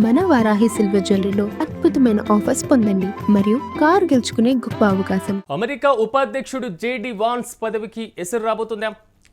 మన వారాహి సిల్వర్ జ్యువెలరీలో అద్భుతమైన ఆఫర్స్ పొందండి మరియు కార్ గెలుచుకునే గొప్ప అవకాశం. అమెరికా ఉపాధ్యక్షుడు జేడి వాన్స్ పదవికి ఎసరు రాబోతుందా?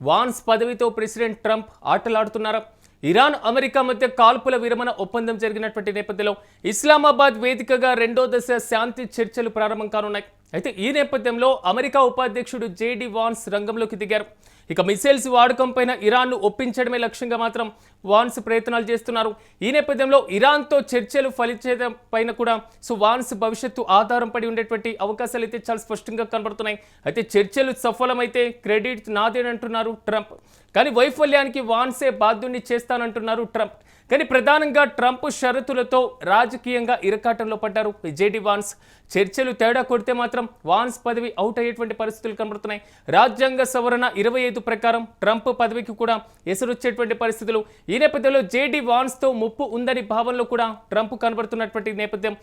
వాన్స్ పదవితో ప్రెసిడెంట్ ట్రంప్ ఆటలాడుతున్నారా? ఇరాన్ అమెరికా మధ్య కాల్పుల విరమణ ఒప్పందం జరిగినటువంటి నేపథ్యంలో ఇస్లామాబాద్ వేదికగా రెండో దశ శాంతి చర్చలు ప్రారంభం కానున్నాయి. అయితే ఈ నేపథ్యంలో అమెరికా ఉపాధ్యక్షుడు జేడి వాన్స్ రంగంలోకి దిగారు. ఇక మిసైల్స్ వాడకం పైన ఇరాన్ను ఒప్పించడమే లక్ష్యంగా మాత్రం వాన్స్ ప్రయత్నాలు చేస్తున్నారు. ఈ నేపథ్యంలో ఇరాన్తో చర్చలు ఫలించడం పైన కూడా వాన్స్ భవిష్యత్తు ఆధారం పడి ఉండేటువంటి అవకాశాలు అయితే చాలా స్పష్టంగా కనబడుతున్నాయి. అయితే చర్చలు సఫలమైతే క్రెడిట్ నాదేనంటున్నారు ట్రంప్. కానీ వైఫల్యానికి వాన్సే బాధ్యుణ్ణి చేస్తానంటున్నారు ట్రంప్. కానీ ప్రధానంగా ట్రంప్ షరతులతో రాజకీయంగా ఇరకాటంలో పడ్డారు జేడి వాన్స్. చర్చలు తేడా కొడితే మాత్రం వాన్స్ పదవి అవుట్ అయ్యేటువంటి పరిస్థితులు కనబడుతున్నాయి. రాజ్యాంగ సవరణ 25 ప్రకారం ట్రంప్ పదవికి కూడా ఎసరొచ్చేటువంటి పరిస్థితులు. ఈ నేపథ్యంలో జేడి వాన్స్తో ముప్పు ఉందని భావనలో కూడా ట్రంప్ కనబడుతున్నటువంటి నేపథ్యం.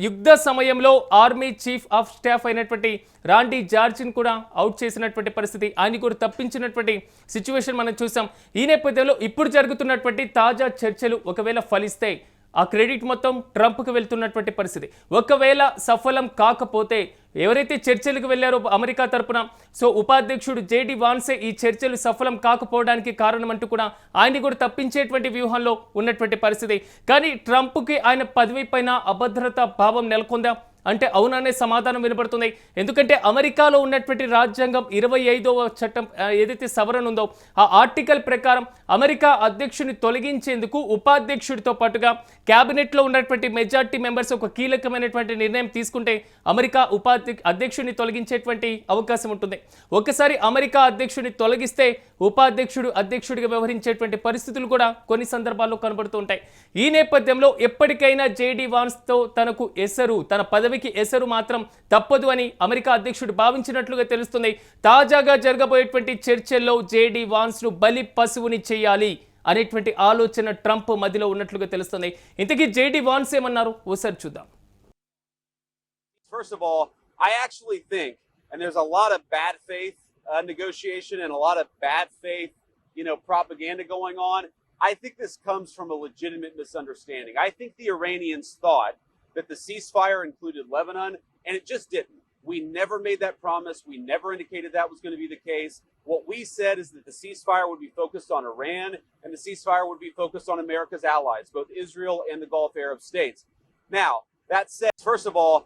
యుద్ధ సమయంలో ఆర్మీ చీఫ్ ఆఫ్ స్టాఫ్ అయినటువంటి రాండీ జార్జిన్ కూడా అవుట్ చేసినటువంటి పరిస్థితి, ఆయన కూడా తప్పించినటువంటి సిచ్యువేషన్ మనం చూసాం. ఈ నేపథ్యంలో ఇప్పుడు జరుగుతున్నటువంటి తాజా చర్చలు ఒకవేళ ఫలిస్తే ఆ క్రెడిట్ మొత్తం ట్రంప్కి వెళ్తున్నటువంటి పరిస్థితి. ఒకవేళ సఫలం కాకపోతే ఎవరైతే చర్చలకు వెళ్లారో అమెరికా తరపున ఉపాధ్యక్షుడు జేడి వాన్సే ఈ చర్చలు సఫలం కాకపోవడానికి కారణం అంటూ కూడా ఆయన్ని కూడా తప్పించేటువంటి వ్యూహంలో ఉన్నటువంటి పరిస్థితి. కానీ ట్రంప్కి ఆయన పదవి పైన అభద్రతా భావం నెలకొందా అంటే అవుననే సమాధానం వినబడుతుంది. ఎందుకంటే అమెరికాలో ఉన్నటువంటి రాజ్యాంగం 25వ చట్టం ఏదైతే సవరణ ఉందో ఆ ఆర్టికల్ ప్రకారం అమెరికా అధ్యక్షుని తొలగించేందుకు ఉపాధ్యక్షుడితో పాటుగా క్యాబినెట్లో ఉన్నటువంటి మెజార్టీ మెంబర్స్ ఒక కీలకమైనటువంటి నిర్ణయం తీసుకుంటే అమెరికా అధ్యక్షుడిని తొలగించేటువంటి అవకాశం ఉంటుంది. ఒకసారి అమెరికా అధ్యక్షుడిని తొలగిస్తే ఉపాధ్యక్షుడు అధ్యక్షుడిగా వ్యవహరించేటువంటి పరిస్థితులు కూడా కొన్ని సందర్భాల్లో కనబడుతూ ఉంటాయి. ఈ నేపథ్యంలో ఎప్పటికైనా జేడి వాన్స్తో తనకు తన పదవికి ఎసరు మాత్రం తప్పదు అని అమెరికా అధ్యక్షుడు భావించినట్లుగా తెలుస్తుంది. తాజాగా జరగబోయేటువంటి చర్చల్లో జేడి వాన్స్ను బలి పశువుని చేయాలి అనేటువంటి ఆలోచన ట్రంప్ మధ్యలో ఉన్నట్లుగా తెలుస్తుంది. ఇంతకీ జేడి వాన్స్ ఏమన్నారు ఒకసారి చూద్దాం. First of all, I actually think, and there's a lot of bad faith negotiation and a lot of bad faith, propaganda going on. I think this comes from a legitimate misunderstanding. I think the Iranians thought that the ceasefire included Lebanon, and it just didn't. We never made that promise. We never indicated that was going to be the case. What we said is that the ceasefire would be focused on Iran, and the ceasefire would be focused on America's allies, both Israel and the Gulf Arab states. Now, that said, first of all,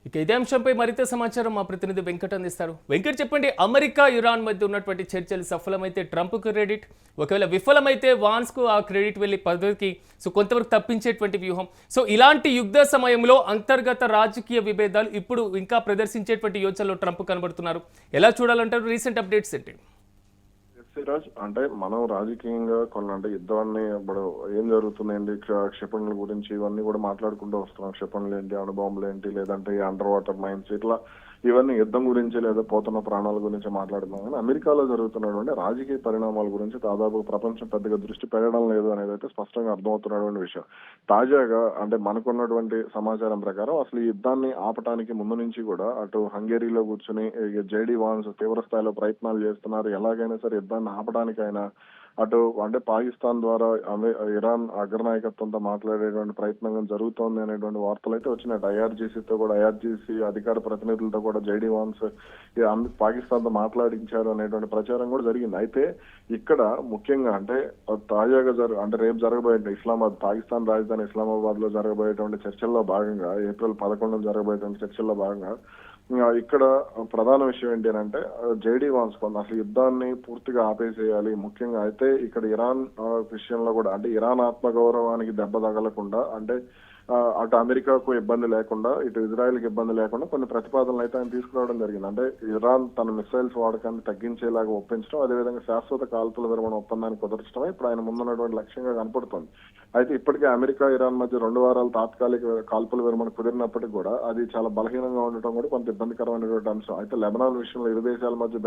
ఇక ఇదే అంశంపై మరింత సమాచారం మా ప్రతినిధి వెంకట్ అందిస్తారు. వెంకట్, చెప్పండి, America Iran మధ్య ఉన్నటువంటి చర్చలు సఫలమైతే ట్రంప్ క్రెడిట్, ఒకవేళ విఫలమైతే వాన్స్కు ఆ క్రెడిట్ వెళ్ళి పదవికి కొంతవరకు తప్పించేటువంటి వ్యూహం. ఇలాంటి యుద్ధ సమయంలో అంతర్గత రాజకీయ విభేదాలు ఇప్పుడు ఇంకా ప్రదర్శించేటువంటి యోచనలో ట్రంప్ కనబడుతున్నారు. ఎలా చూడాలంటారు? రీసెంట్ అప్డేట్స్ ఏంటి? సిరాజ్, అంటే మనం రాజకీయంగా అంటే యుద్ధాన్ని ఇప్పుడు ఏం జరుగుతుందండి, క్షిపణుల గురించి ఇవన్నీ కూడా మాట్లాడుకుంటూ వస్తున్నాం. క్షిపణులు ఏంటి, అణుబాంబులు ఏంటి, లేదంటే అండర్ వాటర్ మైన్స్, ఇట్లా ఇవన్నీ యుద్ధం గురించి లేదా పోతున్న ప్రాణాల గురించి మాట్లాడుతున్నాం. కానీ అమెరికాలో జరుగుతున్నటువంటి రాజకీయ పరిణామాల గురించి దాదాపు ప్రపంచం పెద్దగా దృష్టి పెట్టడం లేదు అనేది అయితే స్పష్టంగా అర్థమవుతున్నటువంటి విషయం. తాజాగా అంటే మనకున్నటువంటి సమాచారం ప్రకారం అసలు ఈ యుద్ధాన్ని ఆపటానికి ముందు నుంచి కూడా అటు హంగేరీలో కూర్చుని జేడి వాన్స్ తీవ్ర స్థాయిలో ప్రయత్నాలు చేస్తున్నారు. ఎలాగైనా సరే యుద్ధాన్ని ఆపడానికి ఆయన అటు అంటే పాకిస్తాన్ ద్వారా ఇరాన్ అగ్రనాయకత్వంతో మాట్లాడేటువంటి ప్రయత్నం జరుగుతోంది అనేటువంటి వార్తలు అయితే వచ్చినాయి. ఐఆర్జీసీ అధికార ప్రతినిధులతో కూడా జేడి వాన్స్ పాకిస్తాన్ తో మాట్లాడించారు అనేటువంటి ప్రచారం కూడా జరిగింది. అయితే ఇక్కడ ముఖ్యంగా అంటే తాజాగా రేపు జరగబోయే పాకిస్తాన్ రాజధాని ఇస్లామాబాద్ లో జరగబోయేటువంటి చర్చల్లో భాగంగా ఏప్రిల్ 11 జరగబోయేటువంటి చర్చల్లో భాగంగా ఇక్కడ ప్రధాన విషయం ఏంటి అంటే జేడి వాన్స్ అసలు యుద్ధాన్ని పూర్తిగా ఆపేసేయాలి. ముఖ్యంగా అయితే ఇక్కడ ఇరాన్ విషయంలో కూడా అంటే ఇరాన్ ఆత్మగౌరవానికి దెబ్బ తగలకుండా అంటే అటు అమెరికాకు ఇబ్బంది లేకుండా ఇటు ఇజ్రాయెల్కి ఇబ్బంది లేకుండా కొన్ని ప్రతిపాదనలు అయితే ఆయన తీసుకురావడం జరిగింది. అంటే ఇరాన్ తన మిసైల్స్ వాడకాన్ని తగ్గించేలాగా ఒప్పించడం, అదేవిధంగా శాశ్వత కాల్పుల విరమణ ఒప్పందాన్ని కుదర్చడమే ఇప్పుడు ఆయన ముందున్నటువంటి లక్ష్యంగా కనపడుతుంది. అయితే ఇప్పటికే అమెరికా ఇరాన్ మధ్య 2 వారాల తాత్కాలిక కాల్పుల విరమణ కుదిరినప్పటికీ కూడా అది చాలా బలహీనంగా ఉండటం కూడా కొంత ఇబ్బందికరమైనటువంటి అంశం. అయితే లెబనాన్ విషయంలో ఇరు దేశాల మధ్య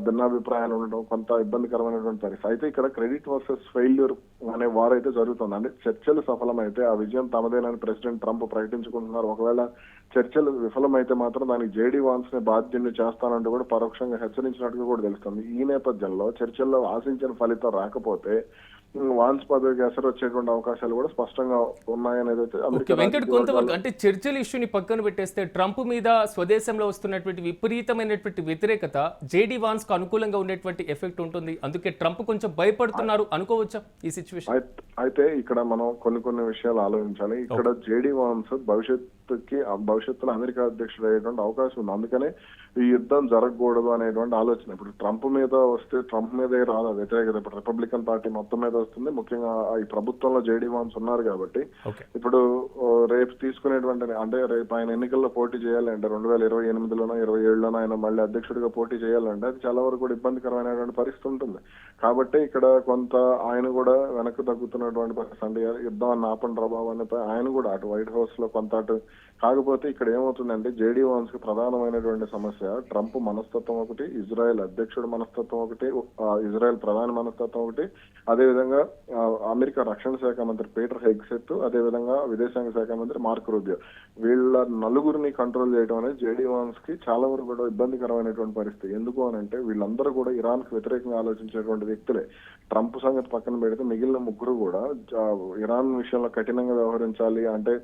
భిన్నాభిప్రాయాలు ఉండడం కొంత ఇబ్బందికరమైనటువంటి పరిస్థితి. అయితే ఇక్కడ క్రెడిట్ వర్సెస్ ఫెయిల్యూర్ అనే వారైతే జరుగుతుంది. అంటే చర్చలు సఫలమైతే ఆ విజయం తమదేనని ప్రెసిడెంట్ ట్రంప్ ప్రకటించుకుంటున్నారు. ఒకవేళ చర్చలు విఫలమైతే మాత్రం దానికి జేడి వాన్స్ ని బాధ్యుని చేస్తానంటూ కూడా పరోక్షంగా హెచ్చరించినట్టుగా కూడా తెలుస్తుంది. ఈ నేపథ్యంలో చర్చల్లో ఆశించిన ఫలితం రాకపోతే వాన్స్ పదవికి ఎసరు వచ్చేటువంటి అవకాశాలు కూడా స్పష్టంగా ఉన్నాయనేది అయితే ఓకే అమెరికా వెంకట్, రాజకీయ కొంతవరకు వర్గాలు అంటే చర్చల ఇష్యూని పక్కన పెట్టేస్తే ట్రంప్ మీద స్వదేశంలో వస్తున్నటువంటి విపరీతమైనటువంటి వ్యతిరేకత జేడీ వాన్స్ కు అనుకూలంగా ఉండేటువంటి ఎఫెక్ట్ ఉంటుంది. అందుకే ట్రంప్ కొంచెం భయపడుతున్నారు అనుకోవచ్చా ఈ సిచ్యువేషన్? అయితే ఇక్కడ మనం కొన్ని విషయాలు ఆలోచించాలి. ఇక్కడ జేడీ వాన్స్ భవిష్యత్తులో అమెరికా అధ్యక్షుడు అయ్యేటువంటి అవకాశం ఉంది. అందుకనే ఈ యుద్ధం జరగకూడదు అనేటువంటి ఆలోచన. ఇప్పుడు ట్రంప్ మీద వస్తే ట్రంప్ మీదే రాదు వ్యతిరేకత. ఇప్పుడు రిపబ్లికన్ పార్టీ మొత్తం మీద వస్తుంది. ముఖ్యంగా ఈ ప్రభుత్వంలో జేడీ వాన్స్ ఉన్నారు కాబట్టి ఇప్పుడు రేపు తీసుకునేటువంటి అంటే రేపు ఆయన ఎన్నికల్లో పోటీ చేయాలంటే 2028లోనో 27లోనో ఆయన మళ్ళీ అధ్యక్షుడిగా పోటీ చేయాలంటే అది చాలా వరకు కూడా ఇబ్బందికరమైనటువంటి పరిస్థితి ఉంటుంది. కాబట్టి ఇక్కడ కొంత ఆయన కూడా వెనక్కి తగ్గుతున్నటువంటి పరిస్థితి. అంటే యుద్ధం అన్న ఆపణ ప్రభావాన్ని ఆయన కూడా అటు వైట్ హౌస్ లో కొంత అటు. కాకపోతే ఇక్కడ ఏమవుతుందంటే జేడీ వాన్స్ కి ప్రధానమైనటువంటి సమస్య ట్రంప్ మనస్తత్వం ఒకటి, ఇజ్రాయెల్ అధ్యక్షుడు మనస్తత్వం ఒకటి, ఇజ్రాయెల్ ప్రధాని మనస్తత్వం ఒకటి, అదేవిధంగా అమెరికా రక్షణ శాఖ మంత్రి పీటర్ హెగ్సెట్, అదేవిధంగా విదేశాంగ శాఖ మంత్రి మార్క్ రూబియో, వీళ్ళ నలుగురిని కంట్రోల్ చేయడం అనేది జేడీ వాన్స్ కి చాలా వరకు కూడా ఇబ్బందికరమైనటువంటి పరిస్థితి. ఎందుకు అని అంటే వీళ్ళందరూ కూడా ఇరాన్ కు వ్యతిరేకంగా ఆలోచించేటువంటి వ్యక్తులే. ట్రంప్ సంగతి పక్కన పెడితే మిగిలిన ముగ్గురు కూడా ఇరాన్ విషయంలో కఠినంగా వ్యవహరించాలి, అంటే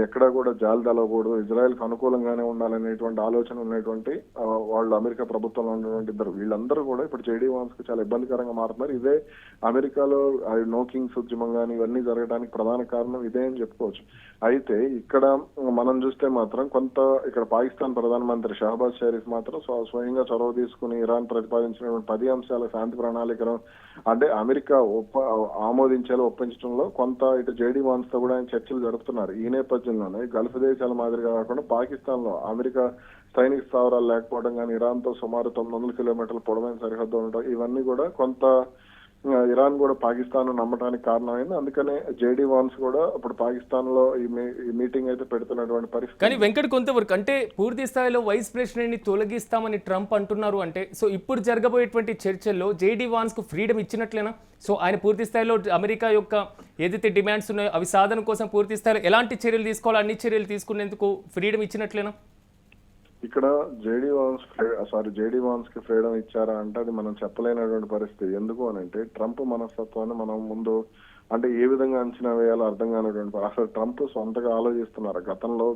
ఎక్కడా కూడా జాలి తెలవకూడదు, ఇజ్రాయెల్ కు అనుకూలంగానే ఉండాలనేటువంటి ఆలోచన ఉన్నటువంటి వాళ్ళు అమెరికా ప్రభుత్వంలో ఉన్నటువంటి ఇద్దరు. వీళ్ళందరూ కూడా ఇప్పుడు జేడీ వాన్స్ కు చాలా ఇబ్బందికరంగా మారుతున్నారు. ఇదే అమెరికాలో నో కింగ్స్ ఉద్యమం కానీ ఇవన్నీ జరగడానికి ప్రధాన కారణం ఇదే అని చెప్పుకోవచ్చు. అయితే ఇక్కడ మనం చూస్తే మాత్రం కొంత ఇక్కడ పాకిస్తాన్ ప్రధానమంత్రి షహబాజ్ షరీఫ్ మాత్రం స్వయంగా చొరవ తీసుకుని ఇరాన్ ప్రతిపాదించినటువంటి 10 అంశాల శాంతి ప్రణాళికను అంటే అమెరికా ఆమోదించేలా ఒప్పించడంలో కొంత ఇటు జేడీ వాన్స్ తో కూడా ఆయన చర్చలు జరుపుతున్నారు. ఈ నేపథ్యంలోనే గల్ఫ్ దేశాల మాదిరిగా కాకుండా పాకిస్తాన్ లో అమెరికా సైనిక స్థావరాలు లేకపోవడం కానీ, ఇరాన్ తో సుమారు 900 కిలోమీటర్ల పొడవైన సరిహద్దు ఉండటం, ఇవన్నీ కూడా కొంత ఇరాన్ కూడా పాకిస్తాన్ నమ్మటానికి కారణమైంది. అందుకనే జేడీ వాన్స్ కూడా ఇప్పుడు పాకిస్తాన్ లో ఈ మీటింగ్ అయితే పెడుతున్నటువంటి పరిస్థితి. కానీ వెంకట్, కొంతవరకు అంటే పూర్తి స్థాయిలో వైస్ ప్రెసిడెంట్ ని తొలగిస్తామని ట్రంప్ అంటున్నారు. అంటే సో ఇప్పుడు జరగబోయేటువంటి చర్చల్లో జేడీ వాన్స్ కు ఫ్రీడమ్ ఇచ్చినట్లేనా? సో ఆయన పూర్తి స్థాయిలో అమెరికా యొక్క ఏదైతే డిమాండ్స్ ఉన్నాయో అవి సాధన కోసం పూర్తి స్థాయిలో ఎలాంటి చర్యలు తీసుకోవాలో అన్ని చర్యలు తీసుకునేందుకు ఫ్రీడమ్ ఇచ్చినట్లేనా? ఇక్కడ జేడీ వాన్స్ కి ఫ్రీడమ్ ఇచ్చారా అంటే అది మనం చెప్పలేనటువంటి పరిస్థితి. ఎందుకు అని అంటే ట్రంప్ మనస్తత్వాన్ని మనం ముందు అంటే ఏ విధంగా అంచనా వేయాలో అర్థం కానటువంటి అసలు ట్రంప్ సొంతగా ఆలోచిస్తున్నారు. గతంలో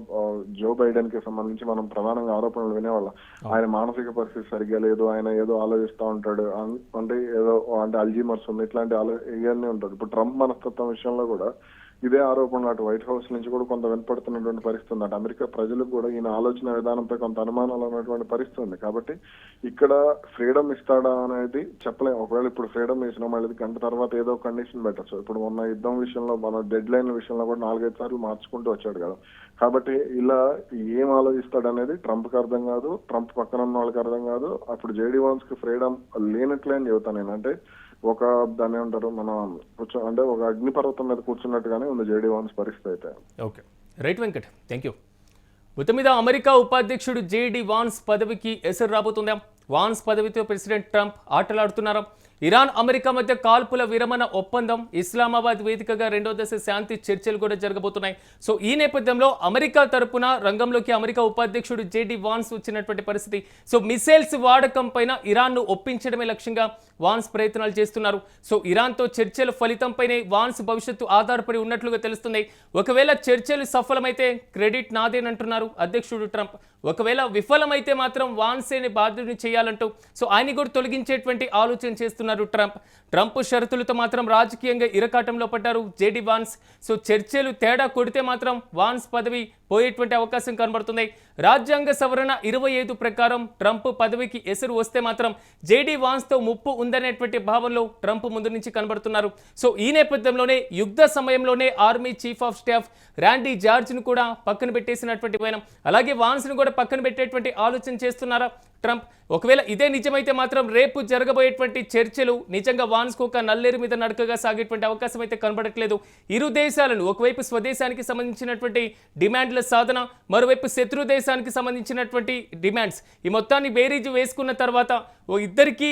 జో బైడెన్ కి సంబంధించి మనం ప్రధానంగా ఆరోపణలు వినేవాళ్ళం. ఆయన మానసిక పరిస్థితి సరిగ్గా లేదు, ఆయన ఏదో ఆలోచిస్తూ ఉంటాడు, అంటే ఏదో అంటే అల్జీమర్స్ ఉంది, ఇట్లాంటి ఇవన్నీ ఉంటుంది. ఇప్పుడు ట్రంప్ మనస్తత్వం విషయంలో కూడా ఇదే ఆరోపణలు అటు వైట్ హౌస్ నుంచి కూడా కొంత వినపడుతున్నటువంటి పరిస్థితి ఉంది. అటు అమెరికా ప్రజలకు కూడా ఈయన ఆలోచన విధానంపై కొంత అనుమానాలు ఉన్నటువంటి పరిస్థితి ఉంది. కాబట్టి ఇక్కడ ఫ్రీడమ్ ఇస్తాడా అనేది చెప్పలేము. ఒకవేళ ఇప్పుడు ఫ్రీడమ్ ఇచ్చినా మళ్ళీ గంట తర్వాత ఏదో కండిషన్ పెట్టచ్చు. ఇప్పుడు మొన్న యుద్ధం విషయంలో మన డెడ్ లైన్ విషయంలో కూడా 4-5 సార్లు మార్చుకుంటూ వచ్చాడు కదా. కాబట్టి ఇలా ఏం ఆలోచిస్తాడు అనేది ట్రంప్ కి అర్థం కాదు, ట్రంప్ పక్కన ఉన్న వాళ్ళకి అర్థం కాదు. అప్పుడు జేడీ వాన్స్ కి ఫ్రీడమ్ లేనట్లే అని చెబుతాను నేను. అంటే ఒక దాన్ని ఏమంటారు మనం అంటే ఒక అగ్నిపర్వతం మీద కూర్చున్నట్టుగానే ఉంది జేడీ వాన్స్ పరిస్థితి అయితే. Okay, right Venkat, thank you. మొత్తం మీద అమెరికా ఉపాధ్యక్షుడు జేడీ వాన్స్ పదవికి ఎసరు రాబోతుందా? వాన్స్ పదవితో ప్రెసిడెంట్ ట్రంప్ ఆటలాడుతున్నారా? ఇరాన్ అమెరికా మధ్య కాల్పుల విరమణ ఒప్పందం, ఇస్లామాబాద్ వేదికగా 2వ దశ శాంతి చర్చలు కూడా జరగబోతున్నాయి. సో ఈ నేపథ్యంలో అమెరికా తరపున రంగంలోకి అమెరికా ఉపాధ్యక్షుడు జేడీ వాన్స్ వచ్చినటువంటి పరిస్థితి. సో మిసైల్స్ వాడకం పైన ఇరాన్ను ఒప్పించడమే లక్ష్యంగా వాన్స్ ప్రయత్నాలు చేస్తున్నారు. సో ఇరాన్తో చర్చల ఫలితంపైనే వాన్స్ భవిష్యత్తు ఆధారపడి ఉన్నట్లుగా తెలుస్తుంది. ఒకవేళ చర్చలు సఫలమైతే క్రెడిట్ నాదేనంటున్నారు అధ్యక్షుడు ట్రంప్. ఒకవేళ విఫలమైతే మాత్రం వాన్సేని బాధ్యుడిని చేయాలంటూ సో ఆయన కూడా తొలగించేటువంటి ఆలోచన చేస్తున్నారు ట్రంప్ షరతులతో మాత్రం రాజకీయంగా ఇరకాటంలో పడ్డారు జేడీ వాన్స్. సో చర్చలు తేడా కొడితే మాత్రం వాన్స్ పదవి పోయేటువంటి అవకాశం కనబడుతుంది. రాజ్యాంగ సవరణ 25 ప్రకారం ట్రంప్ పదవికి ఎసరు వస్తే మాత్రం జేడీ వాన్స్తో ముప్పు ఉందనేటువంటి భావనలో ట్రంప్ ముందు నుంచి కనబడుతున్నారు. సో ఈ నేపథ్యంలోనే యుద్ధ సమయంలోనే army chief of staff Randy జార్జ్ను కూడా పక్కన పెట్టేసినటువంటి వైనం, అలాగే వాన్స్ను కూడా పక్కన పెట్టేటువంటి ఆలోచన చేస్తున్నారా ట్రంప్? ఒకవేళ ఇదే నిజమైతే మాత్రం రేపు జరగబోయేటువంటి చర్చలు నిజంగా వాన్స్కు ఒక నల్లేరు మీద నడకగా సాగేటువంటి అవకాశం అయితే కనబడట్లేదు. ఇరు దేశాలను ఒకవైపు స్వదేశానికి సంబంధించినటువంటి డిమాండ్ల సాధన, మరోవైపు శత్రు దేశానికి సంబంధించినటువంటి డిమాండ్స్, ఈ మొత్తాన్ని బేరీజు వేసుకున్న తర్వాత ఇద్దరికి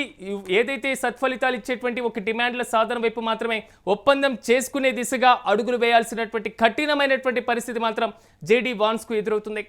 ఏదైతే సత్ఫలితాలు ఇచ్చేటువంటి ఒక డిమాండ్ల సాధన వైపు మాత్రమే ఒప్పందం చేసుకునే దిశగా అడుగులు వేయాల్సినటువంటి కఠినమైనటువంటి పరిస్థితి మాత్రం జేడీ వాన్స్కు ఎదురవుతుంది.